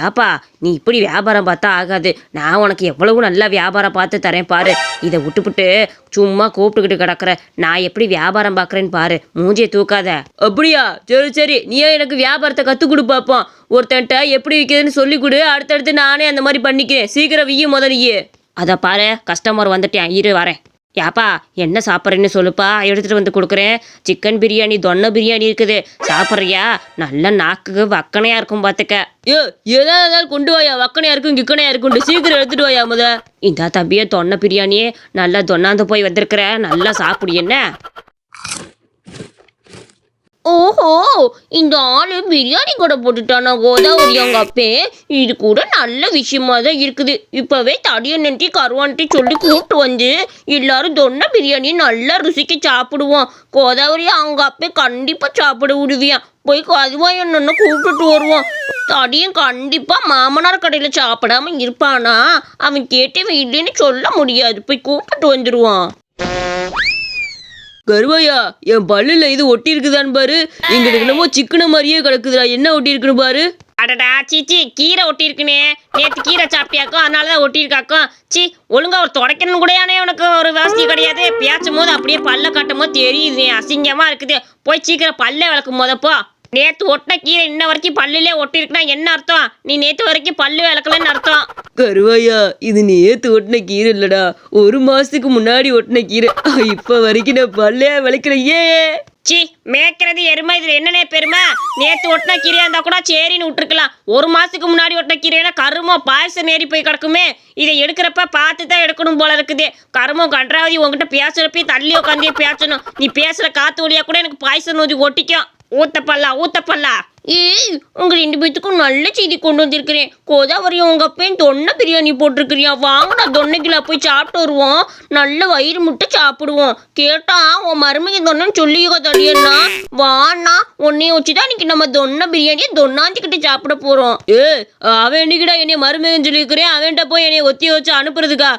ஏப்பா நீ இப்படி வியாபாரம் பார்த்தா ஆகாது. நான் உனக்கு எவ்வளவு நல்லா வியாபாரம் பார்த்து தரேன் பாரு. இதை விட்டுப்புட்டு சும்மா கூப்பிட்டுக்கிட்டு கிடக்குற. நான் எப்படி வியாபாரம் பார்க்குறேன்னு பாரு. மூஞ்சியை தூக்காத. அப்படியா? சரி சரி, நீயே எனக்கு வியாபாரத்தை கற்றுக் கொடு பார்ப்போம். ஒருத்தன்ட்ட எப்படி விற்கிறதுன்னு சொல்லி கொடு. அடுத்தடுத்து நானே அந்த மாதிரி பண்ணிக்கிறேன். சீக்கிரம் விய்யும் முதலியே. அதை பாரு, கஸ்டமர் வந்துட்டேன், இரு வரேன். யாப்பா என்ன சாப்பிட்றேன்னு சொல்லுப்பா, எடுத்துகிட்டு வந்து கொடுக்குறேன். சிக்கன் பிரியாணி, தொன்னை பிரியாணி இருக்குது, சாப்பிட்றியா? நல்ல நாக்குக்கு வக்கனையாக இருக்கும் பார்த்துக்க. ஏதாவது கொண்டு வாயா, வக்கனையாக இருக்கும் கிக்கனையாக இருக்கும், சீக்கிரம் எடுத்துகிட்டு வாயா முத. இந்த தம்பியை தொன்னை பிரியாணியே நல்லா தொன்னாந்து போய் வந்திருக்கிற, நல்லா சாப்பிடு என்ன. ஓஹோ, இந்த ஆளு பிரியாணி கூட போட்டுட்டானா கோதாவரி அவங்க அப்பே. இது கூட நல்ல விஷயமா தான் இருக்குது. இப்போவே தடியன்ட்டி கருவான்ட்டி சொல்லி கூப்பிட்டு வந்து எல்லாரும் தொன்ன பிரியாணி நல்லா ருசிக்கு சாப்பிடுவோம். கோதாவரி அவங்க அப்பே கண்டிப்பாக சாப்பிட விடுவியான். போய் கதுவாய் என்னன்னு கூப்பிட்டுட்டு வருவோம். தடியன் கண்டிப்பாக மாமனார் கடையில் சாப்பிடாம இருப்பானா? அவன் கேட்டவன் இல்லைன்னு சொல்ல முடியாது. போய் கூப்பிட்டு வந்துடுவான். கருவாயா, என் பல்லுல இது ஒட்டி இருக்குதான்னு பாரு. எங்களுக்கு என்னமோ சிக்கன மாதிரியே கிடக்குதுடா. என்ன ஒட்டி இருக்குன்னு பாரு. அடடா சீச்சி, கீரை ஒட்டி இருக்குனே. நேற்று கீரை சாப்பிட்டியாக்கும், அதனாலதான் ஒட்டி இருக்காக்கும். சி, ஒழுங்கா ஒரு தொடக்கணும் கூடயானே உனக்கு ஒரு வசதி கிடையாது. பேச்சும் போது அப்படியே பல்ல காட்டும் போது தெரியுது, அசிங்கமா இருக்குது. போய் சீக்கிரம் பல்ல விளக்கும் போதப்போ. நேற்று ஒட்டின கீரை இன்ன வரைக்கும் பல்லுலே ஒட்டி இருக்குன்னா என்ன அர்த்தம்? நீ நேற்று வரைக்கும் பல்லு விளக்கலன்னு அர்த்தம். கருவாயா, இது நேற்று ஒட்டின கீரை இல்லடா, ஒரு மாசத்துக்கு முன்னாடி ஒட்டின கீரை. இப்ப வரைக்கும் நான் பல்லே விளக்கிறேன். சி, மேய்க்கிறது எருமை, இதுல என்னன்னே பெருமை? நேற்று ஒட்டின கீரையா இருந்தா கூட சரின்னு விட்டுருக்கலாம். ஒரு மாசத்துக்கு முன்னாடி ஒட்டின கீரைனா கருமோ பாயசம் நேரி போய் கிடக்குமே. இதை எடுக்கிறப்ப பார்த்து தான் எடுக்கணும் போல இருக்குது. கருமோ கன்றாவதி, உங்ககிட்ட பேசுறப்பே தள்ளி உட்காந்தே பேசணும். நீ பேசுற காத்து வழியா கூட எனக்கு பாயசம் நோதி ஒட்டிக்கும். ஊத்தப்பல்லா. ஏய், உங்க 2 பேத்துக்கும் நல்ல செய்தி கொண்டு வந்திருக்கிறேன். கோதாவரி உங்க அப்பையும் தொன்னை பிரியாணி போட்டிருக்கிறியா? வாங்கடா, தொன்னைக்குள்ள போய் சாப்பிட்டு வருவோம். நல்ல வயிறு முட்டை சாப்பிடுவோம். கேட்டா உன் மருமையை தொன்னன்னு சொல்லியோ தடியன்னா. வாண்ணா, உன்னைய வச்சுதான் இன்னைக்கு நம்ம தொன்னை பிரியாணியை தொன்னாஞ்சிக்கிட்டு சாப்பிட போறோம். அவன் என்னைக்கிடா என்னைய மருமையன்னு சொல்லியிருக்கிறேன். அவன்கிட்ட போய் என்னைய ஒத்தி வச்சு அனுப்புறதுக்கா?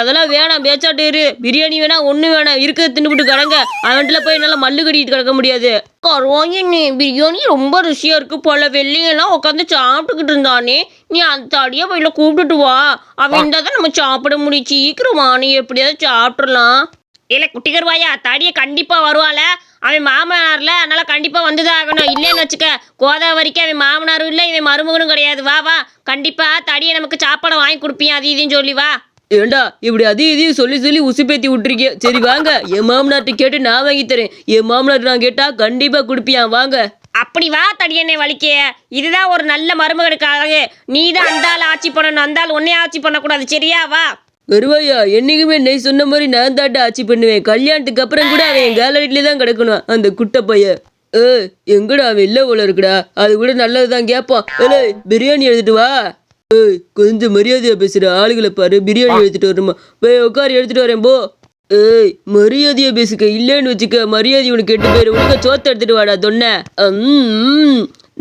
அதெல்லாம் வேணாம், பேச்சாட்டு இரு. பிரியாணி வேணா ஒண்ணு வேணாம், இருக்கிறத தின்னுபிட்டு கிடங்க. அவன்கிட்ட போய் என்னால மல்லு கட்டிட்டு கிடக்க முடியாது. கருவாயின்னு பிரியாணி ரொம்ப ருசியா இருக்கு போல. வெள்ளையெல்லாம் உட்காந்து சாப்பிட்டுக்கிட்டு இருந்தானே, நீ அந்த தடியா போயில கூப்பிட்டுட்டு வா. அவன் இருந்தா தான் நம்ம சாப்பிட முடியும். சீக்கிரமா நீ எப்படியாவது சாப்பிடலாம். இல்லை குட்டி கருவாயா, தடியை கண்டிப்பா வருவாள. அவன் மாமனார்ல, அதனால கண்டிப்பா வந்துதான் ஆகணும். இல்லைன்னு வச்சுக்க, கோதாவரிக்கு அவன் மாமனாரும் இல்லை, இவன் மருமகனும் கிடையாது. வா வா, கண்டிப்பா தடியை நமக்கு சாப்பாடு வாங்கி கொடுப்பியா, அது இதுன்னு சொல்லி வா. ஏண்டா இப்படி அதையும் இதையும் சொல்லி சொல்லி உசுப்பேத்தி விட்டுருக்கேன். சரி வாங்க, என் மாமனார்ட்ட கேட்டு நான் வாங்கி தரேன். என் மாமனார் நான் கேட்டா கண்டிப்பா குடுப்பியான். வாங்க. அப்படி வா தடியனை வலிக்க. இதுதான் ஒரு நல்ல மருமகனுக்கு அழகு. நீ தான் அந்த ஆள் ஆட்சி பண்ணணும், அந்த ஆள் ஒன்னே ஆட்சி பண்ணக்கூடாது. சரியா? வா. கருவாயா, என்னைக்குமே நீ சொன்ன மாதிரி நான் தாட்ட ஆட்சி பண்ணுவேன். கல்யாணத்துக்கு அப்புறம் கூட அவன் என் கேலரியிலே தான் கிடக்கணும், அந்த குட்டை பையன். எங்கடா அவன் இல்லை போல இருக்குடா. அது கூட நல்லதுதான் கேட்பான். பிரியாணி எடுத்துட்டு வா. கொஞ்சம் மரியாதையா பேசுற ஆளுகளை பாரு. பிரியாணி எடுத்துட்டு வரணுமா? போய் உட்காரு, எடுத்துட்டு வரேன் போ. மரியாதையா பேசுக்க. இல்லைன்னு வச்சுக்க, மரியாதை உனக்கு கெட்டு போயிரு. உனக்கு சோத்த எடுத்துட்டு வாடா தொன்ன.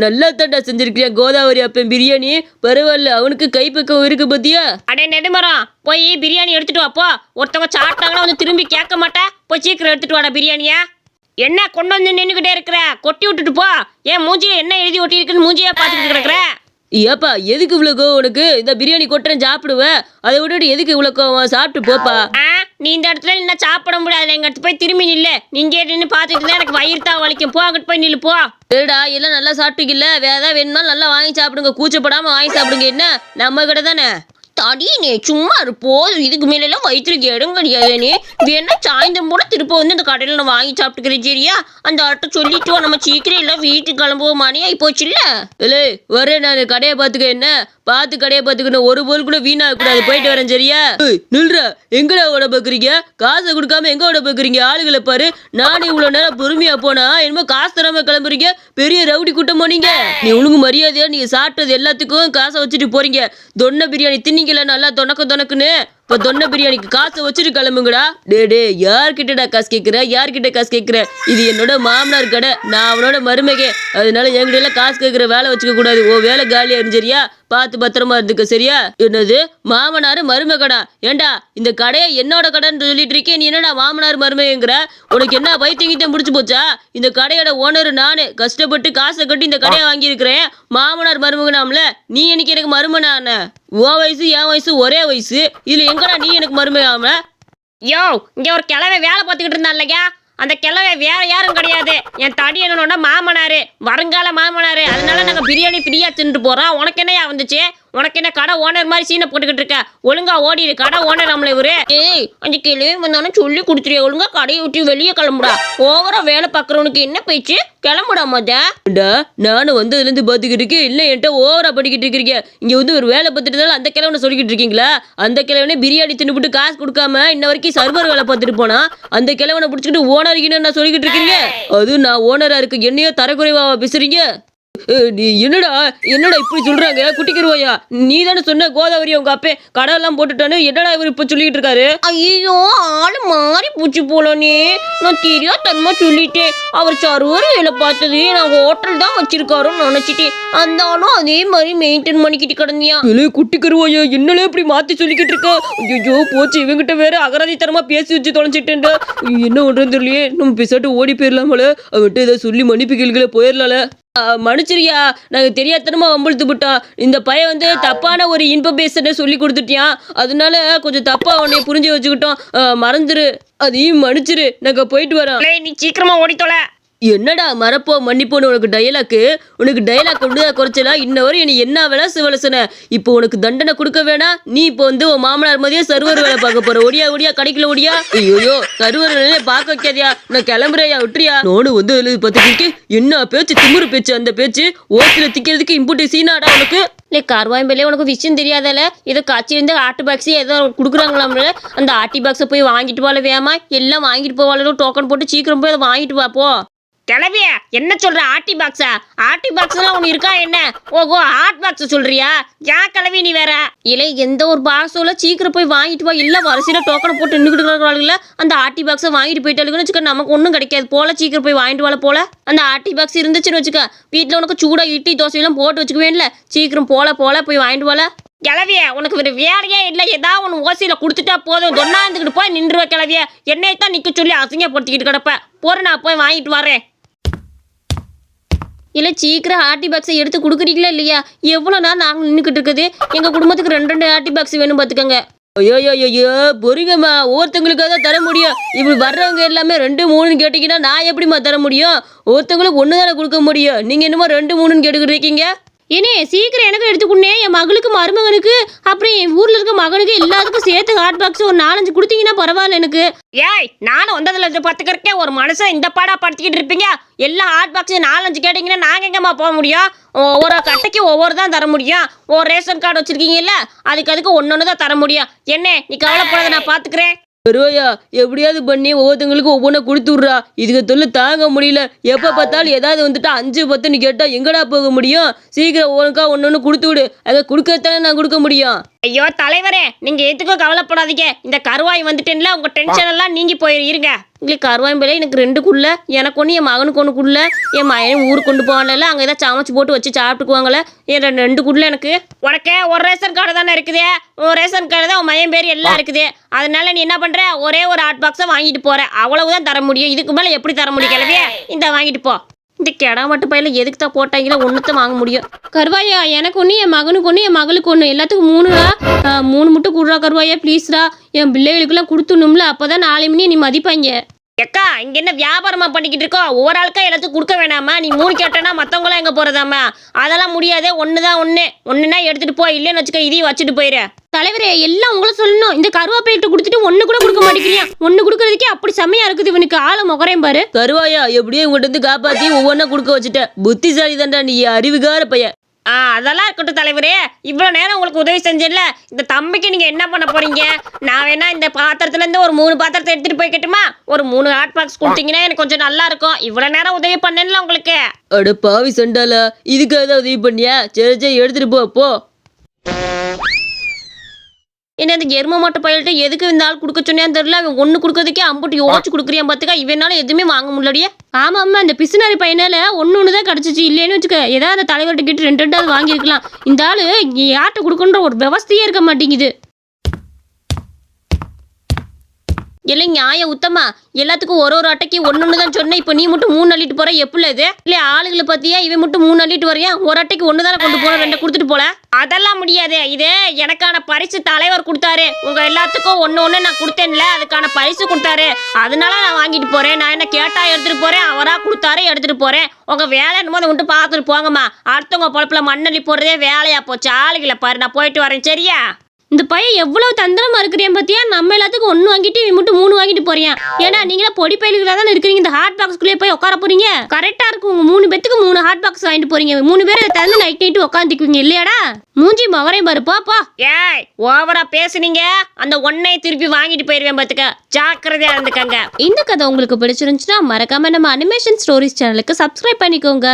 நல்லா தாண்டா செஞ்சிருக்கிறியா கோதாவரி அப்பன் பிரியாணி. பரவாயில்ல, அவனுக்கு கைப்பக்கம் இருக்கு பத்தியா? அடே நெடுமரம், போய் பிரியாணி எடுத்துட்டு வாப்போ. ஒருத்தவங்க சாப்பிட்டாங்கன்னா வந்து திரும்பி கேட்க மாட்டேன். போய் சீக்கிரம் எடுத்துட்டு வாடா பிரியாணியா. என்ன கொண்டு வந்து நின்றுக்கிட்டே இருக்கிற? கொட்டி விட்டுட்டு போ. ஏன் மூஞ்சியை என்ன எழுதி ஒட்டி இருக்குன்னு மூஞ்சியா பார்த்துக்கிட்டு கிடக்குற? ஏப்பா எதுக்கு இவ்வளோ கோவம் உனக்கு? இந்த பிரியாணி கொட்டுறேன் சாப்பிடுவேன். அதை விட்டுட்டு எதுக்கு இவ்வளோ கோவம்? சாப்பிட்டு போப்பா. நீ இந்த இடத்துல என்ன சாப்பிட முடியாது. எங்க இடத்து போய் திரும்பி நில்ல. நீங்க நின்று பார்த்துட்டு தான் எனக்கு வயிறு தான் வலிக்கும். போ, அங்கிட்டு போய் நில்லு போ. சரிடா, எல்லாம் நல்லா சாப்பிட்டுக்கில்ல. வேற ஏதாவது வேணும்னாலும் நல்லா வாங்கி சாப்பிடுங்க. கூச்சப்படாம வாங்கி சாப்பிடுங்க. என்ன நம்ம கிட்ட தானே. தடினே சும்மா இருப்போம். இதுக்கு மேலாம் வயிற்றுக்கு இடம் கிடையாது. நீ வேணா சாயந்தரம் கூட திருப்ப வந்து இந்த கடையில் நான் வாங்கி சாப்பிட்டுக்கிறேன். சரியா? அந்த ஆட்டை சொல்லிட்டு நம்ம சீக்கிரம் இல்லை வீட்டுக்கு கிளம்புவோம். மணி ஆகி போச்சு இல்ல. இல்லை வரேன், நான் கடையை பார்த்துக்க. என்ன பார்த்து கடையை பார்த்துக்கணும். ஒரு பொருள் கூட வீணாக கூடாது. போயிட்டு வரேன். சரியா? நில்ற. எங்கடா ஓட பார்க்குறீங்க? காசை கொடுக்காம எங்க ஓட பார்க்குறீங்க? ஆளுகளை பாரு. நானும் இவ்வளோ நேரம் பொறுமையா போனா என்னமோ காசு தராம கிளம்புறீங்க. பெரிய ரவுடி கூட்டம் போனீங்க. நீ உனக்கு மரியாதையா நீங்க சாப்பிட்டது எல்லாத்துக்கும் காசை வச்சுட்டு போறீங்க. தொன்னை பிரியாணி தின்னிக்கல நல்லா தொனக்குன்னு. இப்போ தொன்னை பிரியாணிக்கு காசை வச்சுட்டு கிளம்புங்கடா. டே யார்கிட்டடா காசு கேட்குற? யார்கிட்ட காசு கேட்குற? இது என்னோட மாமனார் கடை, நான் அவனோட மருமகே. அதனால என்கிட்ட எல்லாம் காசு கேட்குற வேலை வச்சுக்க கூடாது. ஓ வேலை காலியா இருந்துச்சரியா? பார்த்து பத்திரமா இருந்துக்க சரியா? என்னது மாமனாரு மருமகனா? ஏண்டா இந்த கடையை என்னோட கடைன்னு சொல்லிட்டு இருக்கேன், நீ என்னடா மாமனார் மருமகங்கிற? உனக்கு என்ன பைத்தியங்கிட்ட முடிச்சு போச்சா? இந்த கடையோட ஓனர் நானு, கஷ்டப்பட்டு காசை கட்டி இந்த கடையை வாங்கியிருக்கிறேன். மாமனார் மருமகனாம்ல, நீ எனக்கு மருமனான? உன் வயசு என் வயசு ஒரே வயசு, இதுல எங்கடா நீ எனக்கு மருமகாம? யோ, இங்க ஒரு கிழவை வேலை பார்த்துக்கிட்டு இருந்தா இல்லையா, அந்த கிழவை வேற யாரும் கிடையாது, என் தடி என்னோட மாமனாரு, வருங்கால மாமனாரு. அதனால நாங்க பிரியாணி ஃப்ரீயா தின்னுட்டு போறோம். உனக்கு என்னையா வந்துச்சு? உனக்கு என்ன கடை ஓனர் மாதிரி சீனை போட்டுக்கிட்டு இருக்க? ஒழுங்கா ஓடிடு, கடை ஓனர் நம்மள இவரு. ஏய், அந்த கிளவி வந்தானு சொல்லி கொடுத்துரு, ஒழுங்கா கடையை விட்டு வெளியே கிளம்புடா. ஓவரா வேலை பார்க்கறவனுக்கு என்ன பேச்சு? கிளம்புடா மொதா. நானும் வந்ததுல இருந்து பாத்துக்கிட்டு இருக்கேன், இல்ல என்கிட்ட ஓவரா படிக்கிட்டு இருக்கீங்க. இங்க வந்து ஒரு வேலை பார்த்துட்டு அந்த கிழவனை சொல்லிக்கிட்டு இருக்கீங்களா? அந்த கிழவனே பிரியாணி தின்னுபிட்டு காசு கொடுக்காம இன்ன வரைக்கும் சர்வர் வேலை பார்த்துட்டு போனா, அந்த கிழவனை பிடிச்சிக்கிட்டு ஓனர்கின்னு நான் சொல்லிக்கிட்டு இருக்கீங்க. அது நான் ஓனரா இருக்கு, என்னையோ தரக்குறைவா பேசுறீங்க? நீ என்னடா இப்படி சொல்றாங்க? குட்டிக்கிருவாயா, நீ தானே சொன்ன கோதாவரி உங்க அப்பே கடை போட்டுட்டானு, என்னடா இவர் இப்ப சொல்லிட்டு இருக்காரு? ஐயோ, ஆளு மாறி பூச்சி போலனே, நான் தெரியாதனமா சொல்லிட்டேன். அவர் சர்வர் வேலை பார்த்தது நான் ஹோட்டல் தான் வச்சிருக்காருன்னு நினைச்சிட்டேன். அந்த ஆளும் அதே மாதிரி மெயின்டைன் பண்ணிக்கிட்டு கிடந்தியா? குட்டிக்கிருவாயா, என்னலே இப்படி மாத்தி சொல்லிக்கிட்டு இருக்கா? ஐயோ போச்சு, இவங்கிட்ட வேற அகராதித்தனமா பேசி வச்சு தொலைச்சிட்டேன். என்ன பண்றது இல்லையே, நம்ம பேசாட்டு ஓடி போயிடலாமல, அவன்கிட்ட ஏதாவது சொல்லி மன்னிப்பு கேள்விகள போயிடலால. மன்னிச்சிரியா, நாங்க தெரியாதனமா வம்பிழுத்து விட்டோம். இந்த பையன் வந்து தப்பான ஒரு இன்ஃபர்மேஷனை சொல்லி கொடுத்துட்டியான், அதனால கொஞ்சம் தப்பா உன்னை புரிஞ்சு வச்சுக்கிட்டோம். மறந்துரு, அதையும் மன்னிச்சிரு, நாங்க போயிட்டு வரோம். நீ சீக்கிரமா ஓடித்தோல. என்னடா மறப்போ மன்னிப்போன்னு உனக்கு டயலாக் ஒண்ணுதான் குறைச்சலா? இன்னவரை நீ என்ன வேலை சிவலசன? இப்போ உனக்கு தண்டனை கொடுக்க வேணாம். நீ இப்போ வந்து உன் மாமனார் மதிய சர்வர் வேலை பார்க்க போற. ஒடியா கடைக்குள்ள ஒடியா. ஐயோ, சர்வர் வேலையை பார்க்க வைக்காதியா, நான் கிளம்புறையா, விட்டுறியா? நோடு வந்து பத்துக்கு என்ன பேச்சு, திமுரு பேச்சு, அந்த பேச்சு ஓத்துல திக்கிறதுக்கு இம்புட்டு சீனாடா உனக்கு. இல்லை கார்வாயம்பேலே, உனக்கு விஷயம் தெரியாதால? ஏதோ காய்ச்சி இருந்து ஆட்டு பாக்ஸு ஏதோ கொடுக்குறாங்களாம்ல, அந்த ஆட்டி பாக்ஸை போய் வாங்கிட்டு போகல. வேமா எல்லாம் வாங்கிட்டு போவாளோ, டோக்கன் போட்டு சீக்கிரம் போய் அதை வாங்கிட்டு வாப்போ. கிளவிய என்ன சொல்ற? ஆட்டி பாக்ஸா? ஆட்டி பாக்ஸ்லாம் ஒன்று இருக்கா என்ன? ஓஹோ, ஹாட் பாக்ஸ் சொல்றியா? ஏன் கிளவி நீ வேற? இல்லை, எந்த ஒரு பாக்ஸோல சீக்கிரம் போய் வாங்கிட்டு வா. இல்லை வரிசையில டோக்கனை போட்டு நின்றுக்கிட்டு அந்த ஆட்டி பாக்ஸை வாங்கிட்டு போயிட்டாலுன்னு வச்சுக்க, நமக்கு ஒன்றும் கிடைக்காது போல. சீக்கிரம் போய் வாங்கிட்டு வாழ போல. அந்த ஆட்டி பாக்ஸ் இருந்துச்சுன்னு வச்சுக்க, வீட்டில் உனக்கு சூடா இட்லி தோசையெல்லாம் போட்டு வச்சுக்குவேன்ல. சீக்கிரம் போல போய் வாங்கிட்டு வாழ. கிளவிய உனக்கு ஒரு வேலையே இல்லை, ஏதாவது ஒன்று ஓசியில் கொடுத்துட்டா போதும், தொண்ணாந்துக்கிட்டு போய் நின்றுவ. கிளவிய என்னையத்தான் நிற்க சொல்லி அசிங்கப்படுத்திக்கிட்டு கிடப்ப. போற, நான் போய் வாங்கிட்டு வரேன். இல்லை சீக்கிரம் ஆர்டி பாக்ஸை எடுத்து கொடுக்குறீங்களா இல்லையா? எவ்வளோ நேரம் நாங்கள் நின்றுக்கிட்டு இருக்குது? எங்கள் குடும்பத்துக்கு 2 ஆர்டி பாக்ஸ் வேணும் பார்த்துக்கோங்க. ஐயோ பொறுங்கம்மா, ஒவ்வொருத்தங்களுக்காக தான் தர முடியும். இப்படி வர்றவங்க எல்லாமே 2, 3 கேட்டீங்கன்னா நான் எப்படிம்மா தர முடியும்? ஒவ்வொருத்தங்களுக்கு 1 தானே கொடுக்க முடியும். நீங்கள் என்னமோ 2, 3 கேட்டுக்கிட்டு இருக்கீங்க. ஏனே சீக்கிரம் எனக்கு எடுத்துக்கொண்டே, என் மகளுக்கு மருமகனுக்கு அப்புறம் என் ஊர்ல இருக்க மகனுக்கு எல்லாத்துக்கும் சேர்த்து ஹாட் பாக்ஸ் ஒரு 4-5 கொடுத்தீங்கன்னா பரவாயில்ல எனக்கு. ஏய், நானும் வந்ததுல இருந்து பார்த்துக்கிறக்கே ஒரு மனுஷன் இந்த பாடா படுத்திக்கிட்டு இருப்பீங்க. எல்லா ஹாட் பாக்ஸ் 4-5 கேட்டீங்கன்னா நாங்கள் எங்கம்மா போக முடியும்? ஒவ்வொரு கட்டைக்கு ஒவ்வொரு தான் தர முடியும். ஒரு ரேஷன் கார்டு வச்சிருக்கீங்கல்ல, அதுக்கு ஒன்னொன்னு தான் தர முடியும். என்ன நீ கவலைப்படாத, நான் பார்த்துக்கிறேன். பெருவாயா, எப்படியாவது பண்ணி ஒவ்வொருத்தங்களுக்கும் ஒவ்வொன்றா கொடுத்து விட்றா. இதுக்கு தொல்லை தாங்க முடியல. எப்போ பார்த்தாலும் ஏதாவது வந்துட்டு 5, 10ன்னு கேட்டால் எங்கடா போக முடியும்? சீக்கிரம் ஒழுங்கா ஒன்று கொடுத்து விடு. அதை கொடுக்கத்தானே நான் கொடுக்க முடியும். ஐயோ தலைவரே, நீங்கள் எதுக்கும் கவலைப்படாதீங்க. இந்த கருவாய் வந்துட்டேன்ல, உங்கள் டென்ஷன் எல்லாம் நீங்கி போயிருங்க. உங்களுக்கு கருவாய் பிள்ளை எனக்கு 2 எனக்கு ஒன்று, என் மகனுக்கு 1 என் மகனும் ஊருக்கு கொண்டு போவாங்கல்ல, அங்கே ஏதாவது சமைச்சு போட்டு வச்சு சாப்பிட்டுக்குவாங்களே. என் 2 எனக்கு. உனக்கு ஒரு ரேஷன் கார்டு தானே இருக்குது, ஒரு ரேஷன் கார்டு தான் உன் மகன் பேர் எல்லாம் இருக்குது. அதனால நீ என்ன பண்ணுற, ஒரே ஒரு ஹாட் பாக்ஸை வாங்கிட்டு போகிற, அவ்வளவுதான் தர முடியும். இதுக்கு மேலே எப்படி தர முடியும் கிளவியே? இந்த வாங்கிட்டு போ. இந்த கெடா மட்டும் பையில எதுக்கு தான் போட்டாங்களோ, ஒன்றுத்த வாங்க முடியும். கருவாயா, எனக்கு ஒன்று, என் மகனுக்கு ஒன்று, என் மகளுக்கு ஒன்று, எல்லாத்துக்கும் 3 முட்டை கொடுறா கருவாயா, ப்ளீஸ்ரா. என் பிள்ளைகளுக்கெல்லாம் கொடுத்துணும்ல, அப்போ தான் 4 மணி நீ மதிப்பாங்க. எக்கா, இங்கே என்ன வியாபாரமாக பண்ணிக்கிட்டு இருக்கோம்? ஒவ்வொரு ஆளுக்கா எல்லாத்துக்கும் கொடுக்க வேணாமா? நீ 3 கேட்டேன்னா மற்றவங்களாம் எங்கே போகிறதாம்மா? அதெல்லாம் முடியாதே. ஒன்றுனா எடுத்துகிட்டு போ, இல்லைன்னு வச்சுக்க, இதையும் வச்சுட்டு போயிரு. தலைவரே, எல்லாம் உங்களை சொல்லணும். இந்த கருவாப்பையிட்ட கொடுத்துட்டு 1 கூட கொடுக்க மாட்டேங்கிறீங்க. 1 கொடுக்கறதுக்கே அப்படி செம்மையா இருக்குது இவனுக்கு. ஆளை முகரையும் பாரு. கருவாயா, எப்படியோ உங்கள்கிட்ட இருந்து காப்பாற்றி ஒவ்வொன்றா கொடுக்க வச்சுட்ட. புத்திசாலி தான்டா நீ, அறிவுகார பையன். அதெல்லாம் இருக்கட்டும் தலைவரே. இவ்வளோ நேரம் உங்களுக்கு உதவி செஞ்சேன்ல, இந்த தம்பிக்கு நீங்கள் என்ன பண்ண போறீங்க? நான் வேணா இந்த பாத்திரத்துலேருந்து ஒரு 3 பாத்திரத்தை எடுத்துகிட்டு போய்க்கட்டுமா? ஒரு 3 ஹாட் பாக்ஸ் கொடுத்தீங்கன்னா எனக்கு கொஞ்சம் நல்லா இருக்கும். இவ்வளோ நேரம் உதவி பண்ணேன்ல உங்களுக்கு. அட பாவி சண்டாலா, இதுக்காக தான் உதவி பண்ணியா? சரி எடுத்துகிட்டு போ. என்ன இந்த எரும மாட்டு பையல்கிட்ட எதுக்கு இந்த ஆள் கொடுக்க சொன்னேன்னு தெரியல. அவன் ஒன்று கொடுக்கறதுக்கே அம்புட்டு யோசிச்சு கொடுக்குறியான் பார்த்துக்கா. இவனால எதுவுமே வாங்க முடியலையே. ஆமா ஆமா, இந்த பிசுனாரி பையனால ஒன்று தான் கிடச்சிச்சு. இல்லைன்னு வச்சுக்க ஏதாவது அந்த தலைவர்கிட்ட கிட்ட ரெண்டாவது வாங்கியிருக்கலாம். இந்த ஆளு யார்கிட்ட கொடுக்கணுன்ற ஒரு விவஸ்தையே இருக்க மாட்டேங்குது. இல்லை நியாயம் உத்தமா, எல்லாத்துக்கும் ஒரு அட்டைக்கு ஒன்று தான் சொன்னேன். இப்போ நீ மட்டும் 3 அள்ளிட்டு போற எப்படி இது? இல்லை ஆளுகளை பத்தியா இவன் மட்டும் 3 அள்ளிட்டு வரையா? ஒரு அட்டைக்கு 1 தானே கொண்டு போற, 2 கொடுத்துட்டு போல. அதெல்லாம் முடியாது. இது எனக்கான பரிசு தலைவர் கொடுத்தாரு. உங்க எல்லாத்துக்கும் ஒன்று நான் கொடுத்தேன்ல, அதுக்கான பரிசு கொடுத்தாரு. அதனால நான் வாங்கிட்டு போறேன். நான் என்ன கேட்டா எடுத்துட்டு போறேன், அவரா கொடுத்தாரு எடுத்துட்டு போறேன். உங்க வேலை என்னமோ அதை மட்டும் பார்த்துட்டு போங்கம்மா. அடுத்தவங்க பொழப்புல மண்ணள்ளி போடுறதே வேலையா போச்சு. ஆளுகளை பாரு, நான் போயிட்டு வரேன் சரியா? இந்த பையன் எவ்வளவு தந்திரமா இருக்கிறேன் பத்தியா? நம்ம எல்லாத்துக்கும் 1 வாங்கிட்டு இவன் மட்டும் 3 வாங்கிட்டு போறியா? ஏன்னா நீங்களா பொடி பயிலுகளா தானே இருக்கிறீங்க. இந்த ஹாட் பாக்ஸ்குள்ளே போய் உட்கார போறீங்க. கரெக்டா இருக்கும். உங்க 3 பேத்துக்கு 3 ஹாட் பாக்ஸ் வாங்கிட்டு போறீங்க. 3 பேரை தந்து நைட் உட்காந்துக்குவீங்க இல்லையாடா? மூஞ்சி மவரையும் பாரு. போ. ஏய் ஓவரா பேசுனீங்க, அந்த 1 திருப்பி வாங்கிட்டு போயிருவேன் பாத்துக்க. ஜாக்கிரதையா இருந்துக்கங்க. இந்த கதை உங்களுக்கு பிடிச்சிருந்துச்சுன்னா மறக்காம நம்ம அனிமேஷன் ஸ்டோரிஸ் சேனலுக்கு சப்ஸ்கிரைப் பண்ணிக்கோங்க.